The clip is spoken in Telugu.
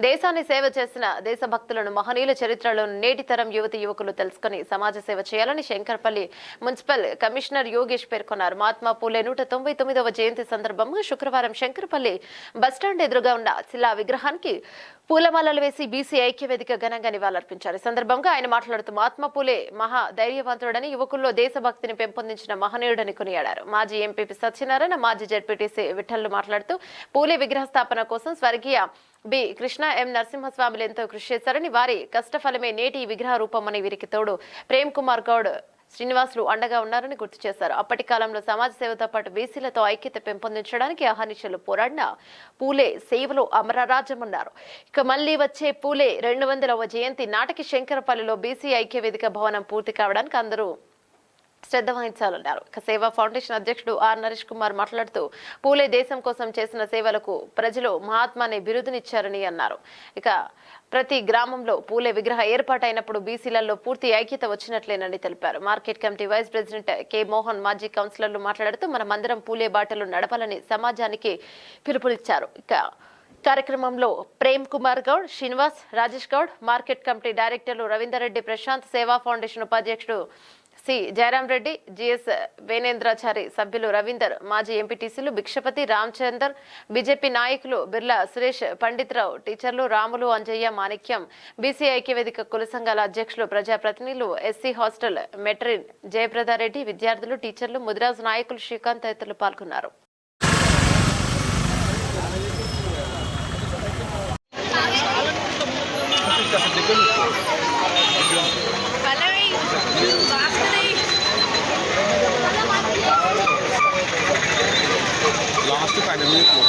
దేశాన్ని సేవ చేసిన దేశభక్తులను మహనీయుల చరిత్రలను నేటి తరం యువతి యువకులు తెలుసుకుని సమాజ సేవ చేయాలని శంకర్పల్లి మున్సిపల్ కమిషనర్ యోగేష్ పేర్కొన్నారు. మహాత్మా పూలే 199వ జయంతి సందర్భంగా శుక్రవారం శంకర్పల్లి బస్టాండ్ ఎదురుగా ఉన్న శిలా విగ్రహానికి పూలమాలలు వేసి బీసీ ఐక్యవేదిక ఘనంగా నివాళులర్పించారు. ఈ సందర్భంగా ఆయన మాట్లాడుతూ మహాత్మా పూలే మహా ధైర్యవంతుడని, యువకుల్లో దేశభక్తిని పెంపొందించిన మహనీయుడని కొనియాడారు. మాజీ ఎంపీపీ సత్యనారాయణ, మాజీ జడ్పీటీసీ విఠల్ మాట్లాడుతూ పూలే విగ్రహ స్థాపన కోసం స్వర్గీయ బి కృష్ణ, ఎం నరసింహస్వామిలు ఎంతో కృషి చేశారని, వారి కష్టఫలమే నేటి విగ్రహ రూపమని, వీరికి తోడు ప్రేమ్ కుమార్ గౌడ్, శ్రీనివాసులు అండగా ఉన్నారని గుర్తు చేశారు. అప్పటి కాలంలో సమాజ సేవతో పాటు బీసీలతో ఐక్యత పెంపొందించడానికి అహర్నిశలు పోరాడిన పూలే సేవలో అమరరాజ్యమన్నారు. ఇక మళ్లీ వచ్చే పూలే 200వ జయంతి నాటికి శంకరపల్లిలో బీసీ ఐక్యవేదిక భవనం పూర్తి కావడానికి అందరూ శ్రద్ధ వహించాలన్నారు. ఇక సేవా ఫౌండేషన్ అధ్యక్షుడు ఆర్ నరేష్ కుమార్ మాట్లాడుతూ పూలే దేశం కోసం చేసిన సేవలకు ప్రజలు మహాత్మానే బిరుదునిచ్చారని అన్నారు. ఇక ప్రతి గ్రామంలో పూలే విగ్రహ ఏర్పాటైనప్పుడు బీసీలలో పూర్తి ఐక్యత వచ్చినట్లేనని తెలిపారు. Market committee vice president K Mohan, మాజీ కౌన్సిలర్లు మాట్లాడుతూ మనమందరం పూలే బాటలు నడపాలని సమాజానికి పిలుపునిచ్చారు. ఇక కార్యక్రమంలో ప్రేమ్ కుమార్ గౌడ్, శ్రీనివాస్, రాజేష్ గౌడ్, మార్కెట్ కమిటీ డైరెక్టర్లు రవీందర్ రెడ్డి, ప్రశాంత్, సేవా ఫౌండేషన్ ఉపాధ్యక్షుడు సి జయరాం రెడ్డి, జిఎస్ వేనేంద్రాచారి, సభ్యులు రవీందర్, మాజీ ఎంపీటీసీలు భిక్షపతి, రామచందర్, బీజేపీ నాయకులు బిర్లా సురేష్, పండిత్రావు, టీచర్లు రాములు, అంజయ్య, మాణిక్యం, బీసీ ఐక్యవేదిక కుల సంఘాల అధ్యక్షులు, ప్రజాప్రతినిధులు, ఎస్సీ హాస్టల్ మెట్రిన్ జయప్రదారెడ్డి, విద్యార్థులు, టీచర్లు, ముదిరాజు నాయకులు, శ్రీకాంత్ తదితరులు పాల్గొన్నారు. Last 5 minutes